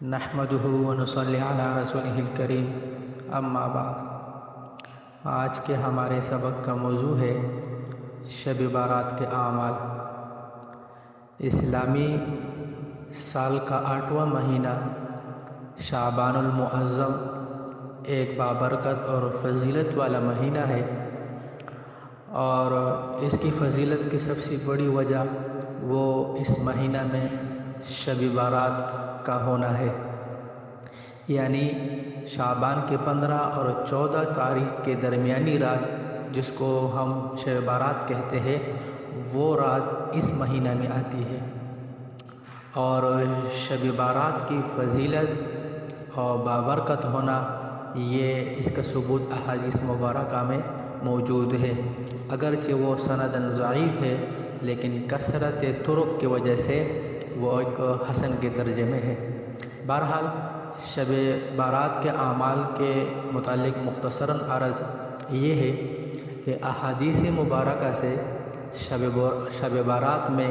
نحمدہ ونصلی علی رسولہ الکریم اما بعد۔ آج کے ہمارے سبق کا موضوع ہے شب بارات کے اعمال۔ اسلامی سال کا 8واں مہینہ شعبان المعظم ایک بابرکت اور فضیلت والا مہینہ ہے، اور اس کی فضیلت کی سب سے بڑی وجہ وہ اس مہینہ میں شب بارات کا ہونا ہے، یعنی شعبان کے 15 اور 14 تاریخ کے درمیانی رات جس کو ہم شب بارات کہتے ہیں، وہ رات اس مہینہ میں آتی ہے۔ اور شب بارات کی فضیلت اور بابرکت ہونا، یہ اس کا ثبوت احادیث مبارکہ میں موجود ہے، اگرچہ وہ سنداً ضعیف ہے لیکن کثرت طرق کی وجہ سے وہ ایک حسن کے درجے میں ہے۔ بہرحال شب بارات کے اعمال کے متعلق مختصراً عرض یہ ہے کہ احادیث مبارکہ سے شب بارات میں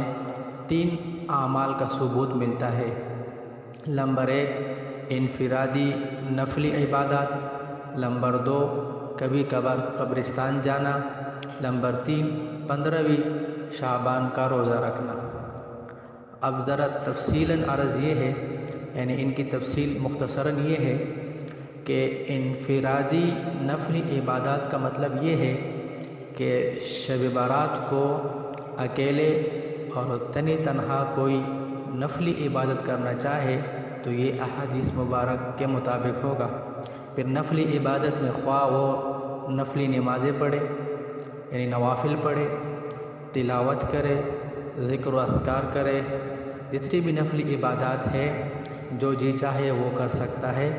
3 اعمال کا ثبوت ملتا ہے۔ نمبر 1 انفرادی نفلی عبادات، نمبر 2 کبھی کبھار قبرستان جانا، نمبر 3 15ویں شعبان کا روزہ رکھنا۔ اب ذرا تفصیلاً عرض یہ ہے، یعنی ان کی تفصیل مختصراً یہ ہے کہ انفرادی نفلی عبادات کا مطلب یہ ہے کہ شب بارات کو اکیلے اور تنہا کوئی نفلی عبادت کرنا چاہے تو یہ احادیث مبارک کے مطابق ہوگا۔ پھر نفلی عبادت میں خواہ وہ نفلی نمازیں پڑھے، یعنی نوافل پڑھے، تلاوت کرے، ذکر و اذکار کرے، جتنی بھی نفلی عبادات ہے جو جی چاہے وہ کر سکتا ہے،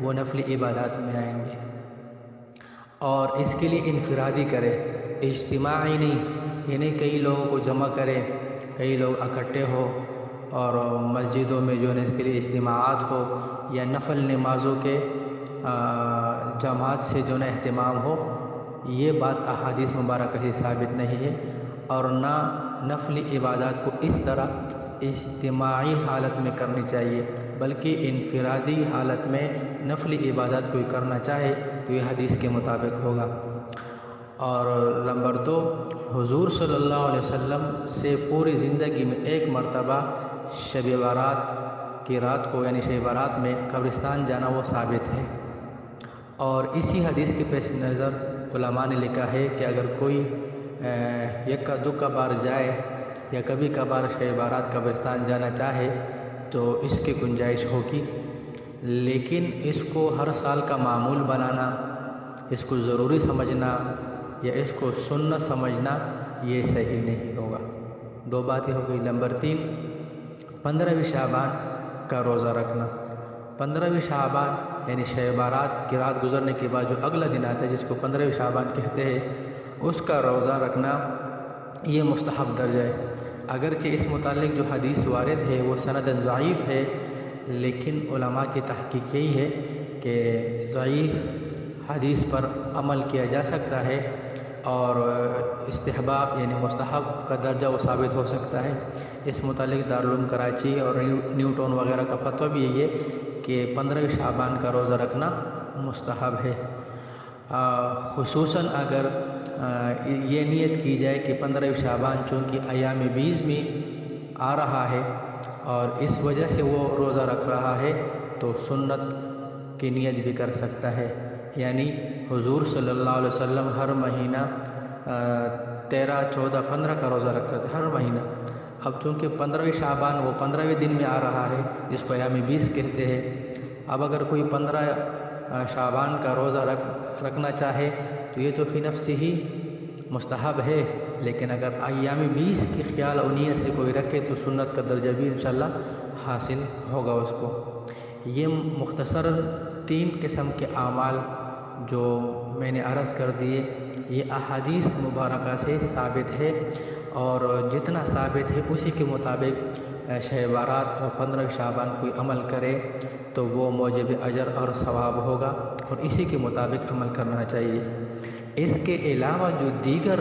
وہ نفلی عبادات میں آئیں گے۔ اور اس کے لیے انفرادی کرے، اجتماعی نہیں، یعنی کئی لوگوں کو جمع کرے، کئی لوگ اکٹھے ہو اور مسجدوں میں جو ہے اس کے لیے اجتماعات ہو، یا نفل نمازوں کے جماعت سے جو ہے اہتمام ہو، یہ بات احادیث مبارکہ سے ثابت نہیں ہے۔ اور نہ نفلی عبادات کو اس طرح اجتماعی حالت میں کرنی چاہیے، بلکہ انفرادی حالت میں نفلی عبادات کوئی کرنا چاہے تو یہ حدیث کے مطابق ہوگا۔ اور نمبر 2 حضور صلی اللہ علیہ وسلم سے پوری زندگی میں ایک مرتبہ شب بارات کی رات کو، یعنی شب بارات میں قبرستان جانا وہ ثابت ہے۔ اور اسی حدیث کے پیش نظر علماء نے لکھا ہے کہ اگر کوئی یکا دکا بار جائے یا کبھی کبھار شب بارات قبرستان جانا چاہے تو اس کی گنجائش ہوگی، لیکن اس کو ہر سال کا معمول بنانا، اس کو ضروری سمجھنا یا اس کو سنت سمجھنا، یہ صحیح نہیں ہوگا۔ 2 باتیں ہو گئی۔ نمبر 3 15ویں شعبان کا روزہ رکھنا۔ 15ویں شعبان یعنی شب بارات کی رات گزرنے کے بعد جو اگلا دن آتا ہے جس کو 15ویں شعبان کہتے ہیں، اس کا روزہ رکھنا یہ مستحب درجہ ہے۔ اگرچہ اس متعلق جو حدیث وارد ہے وہ سنداً ضعیف ہے، لیکن علماء کی تحقیق یہی ہے کہ ضعیف حدیث پر عمل کیا جا سکتا ہے اور استحباب یعنی مستحب کا درجہ وہ ثابت ہو سکتا ہے۔ اس متعلق دارالعلوم کراچی اور نیو ٹاؤن وغیرہ کا فتویٰ بھی یہی ہے کہ 15ویں شعبان کا روزہ رکھنا مستحب ہے، خصوصاً اگر یہ نیت کی جائے کہ 15ویں شعبان چونکہ ایام بیز میں آ رہا ہے اور اس وجہ سے وہ روزہ رکھ رہا ہے تو سنت کی نیت بھی کر سکتا ہے۔ یعنی حضور صلی اللہ علیہ وسلم ہر مہینہ 13، 14، 15 کا روزہ رکھتا تھا، ہر مہینہ۔ اب چونکہ 15ویں شعبان وہ 15ویں دن میں آ رہا ہے جس کو ایام بیز کہتے ہیں، اب اگر کوئی 15 شعبان کا روزہ رکھنا چاہے تو یہ تو فی نفس ہی مستحب ہے، لیکن اگر ایام بیز کی خیال و نیت سے کوئی رکھے تو سنت کا درجہ بھی انشاءاللہ حاصل ہوگا اس کو۔ یہ مختصر 3 قسم کے اعمال جو میں نے عرض کر دیے، یہ احادیث مبارکہ سے ثابت ہے، اور جتنا ثابت ہے اسی کے مطابق شب بارات اور 15 شعبان کوئی عمل کرے تو وہ موجب اجر اور ثواب ہوگا، اور اسی کے مطابق عمل کرنا چاہیے۔ اس کے علاوہ جو دیگر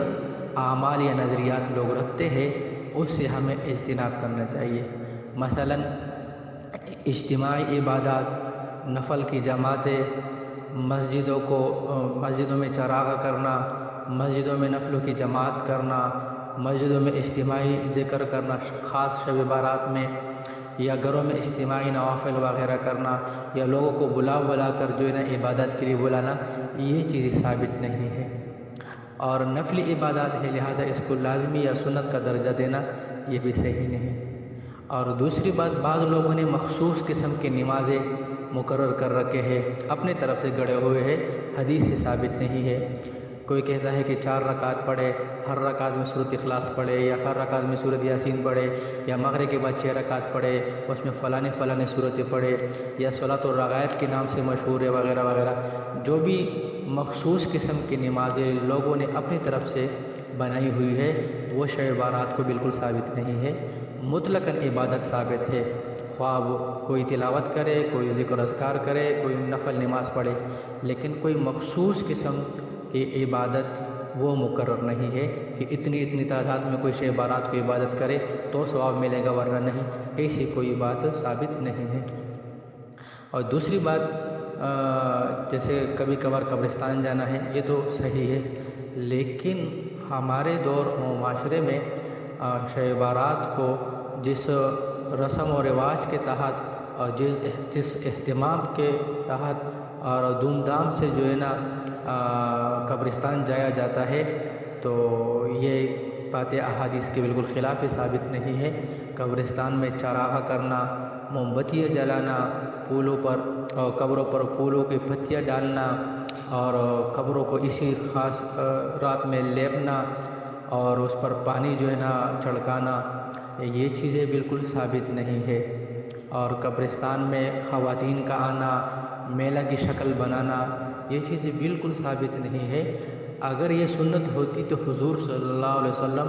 اعمال یا نظریات لوگ رکھتے ہیں اس سے ہمیں اجتناب کرنا چاہیے۔ مثلاً اجتماعی عبادات، نفل کی جماعتیں، مسجدوں میں چراغاں کرنا، مسجدوں میں نفلوں کی جماعت کرنا، مسجدوں میں اجتماعی ذکر کرنا خاص شب بارات میں، یا گھروں میں اجتماعی نوافل وغیرہ کرنا، یا لوگوں کو بلا کر جو ہے نا عبادت کے لیے بلانا، یہ چیز ثابت نہیں ہے اور نفلی عبادات ہے، لہذا اس کو لازمی یا سنت کا درجہ دینا یہ بھی صحیح نہیں۔ اور دوسری بات، بعض لوگوں نے مخصوص قسم کی نمازیں مقرر کر رکھے ہیں، اپنے طرف سے گڑے ہوئے ہیں، حدیث سے ثابت نہیں ہے۔ کوئی کہتا ہے کہ 4 رکعت پڑھے، ہر رکعت میں سورۃ اخلاص پڑھے، یا ہر رکعت میں سورۃ یاسین پڑھے، یا مغرب کے بعد 6 رکعت پڑھے، اس میں فلاں صورتیں پڑھے، یا صلاۃ الرغائب کے نام سے مشہور ہے وغیرہ وغیرہ۔ جو بھی مخصوص قسم کی نمازیں لوگوں نے اپنی طرف سے بنائی ہوئی ہے، وہ شب بارات کو بالکل ثابت نہیں ہے، مطلقاً عبادت ثابت ہے، خواہ وہ کوئی تلاوت کرے، کوئی ذکر اذکار کرے، کوئی نفل نماز پڑھے، لیکن کوئی مخصوص قسم کی عبادت وہ مقرر نہیں ہے کہ اتنی تعداد میں کوئی شب بارات کو عبادت کرے تو ثواب ملے گا ورنہ نہیں، ایسی کوئی بات ثابت نہیں ہے۔ اور دوسری بات، جیسے کبھی کبھار قبرستان جانا ہے، یہ تو صحیح ہے، لیکن ہمارے دور و معاشرے میں شب بارات کو جس رسم و رواج کے تحت اور جس اہتمام کے تحت اور دھوم دھام سے جو ہے نا قبرستان جایا جاتا ہے، تو یہ باتیں احادیث کے بالکل خلاف ثابت نہیں ہے۔ قبرستان میں چراغاں کرنا، موم بتیاں جلانا، قبروں پر پھولوں کی پتیاں ڈالنا، اور قبروں کو اسی خاص رات میں لیپنا اور اس پر پانی جو ہے نا چھڑکانا، یہ چیزیں بالکل ثابت نہیں ہے۔ اور قبرستان میں خواتین کا آنا، میلہ کی شکل بنانا، یہ چیزیں بالکل ثابت نہیں ہے۔ اگر یہ سنت ہوتی تو حضور صلی اللہ علیہ وسلم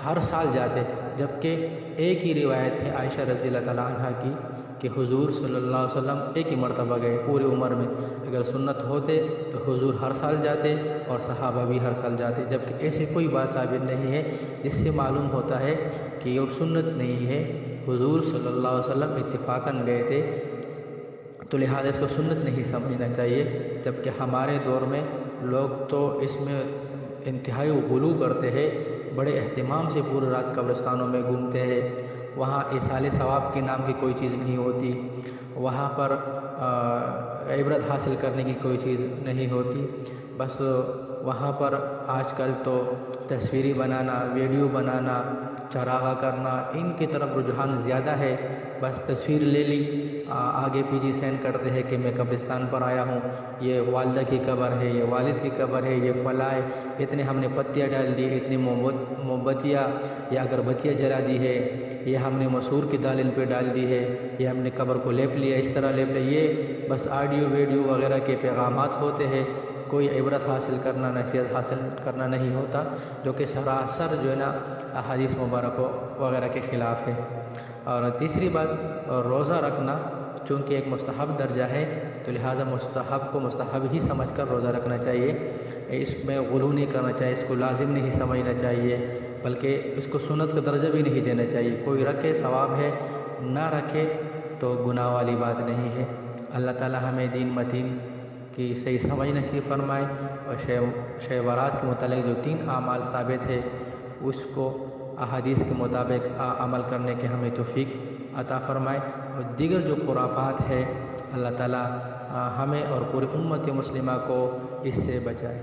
ہر سال جاتے، جبکہ ایک ہی روایت ہے عائشہ رضی اللہ تعالیٰ عنہ کی کہ حضور صلی اللہ علیہ وسلم ایک ہی مرتبہ گئے پوری عمر میں۔ اگر سنت ہوتے تو حضور ہر سال جاتے اور صحابہ بھی ہر سال جاتے، جبکہ ایسی کوئی بات ثابت نہیں ہے جس سے معلوم ہوتا ہے کہ یہ سنت نہیں ہے، حضور صلی اللہ علیہ وسلم اتفاقاً گئے تھے، تو لہٰذا اس کو سنت نہیں سمجھنا چاہیے۔ جبکہ ہمارے دور میں لوگ تو اس میں انتہائی غلو کرتے ہیں، بڑے اہتمام سے پوری رات قبرستانوں میں گھومتے ہیں، وہاں ایصال ثواب کے نام کی کوئی چیز نہیں ہوتی، وہاں پر عبرت حاصل کرنے کی کوئی چیز نہیں ہوتی، بس وہاں پر آج کل تو تصویری بنانا، ویڈیو بنانا، چراغاں کرنا، ان کی طرف رجحان زیادہ ہے۔ بس تصویر لے لی، آگے پیچھے سینڈ کرتے ہیں کہ میں قبرستان پر آیا ہوں، یہ والدہ کی قبر ہے، یہ والد کی قبر ہے، یہ فلاں ہے، اتنے ہم نے پتیاں ڈال دی، اتنی موم بتیاں یا اگربتیاں جلا دی ہے، یہ ہم نے مسور کی دال ان پہ ڈال دی ہے، یہ ہم نے قبر کو لیپ لیا، اس طرح لیپ لیا، یہ بس آڈیو ویڈیو وغیرہ کے پیغامات ہوتے ہیں، کوئی عبرت حاصل کرنا، نصیحت حاصل کرنا نہیں ہوتا، جو کہ سراسر جو ہے نا احادیث مبارکہ وغیرہ کے خلاف ہے۔ اور تیسری بات، روزہ رکھنا چونکہ ایک مستحب درجہ ہے، تو لہٰذا مستحب کو مستحب ہی سمجھ کر روزہ رکھنا چاہیے، اس میں غلو نہیں کرنا چاہیے، اس کو لازم نہیں سمجھنا چاہیے، بلکہ اس کو سنت کا درجہ بھی نہیں دینا چاہیے۔ کوئی رکھے ثواب ہے، نہ رکھے تو گناہ والی بات نہیں ہے۔ اللہ تعالی ہمیں دین متین کی صحیح سمجھ نصیب فرمائے، اور شب بارات کے متعلق جو 3 اعمال ثابت ہے اس کو احادیث کے مطابق عمل کرنے کے ہمیں توفیق عطا فرمائے، اور دیگر جو خرافات ہے اللہ تعالی ہمیں اور پوری امت مسلمہ کو اس سے بچائے۔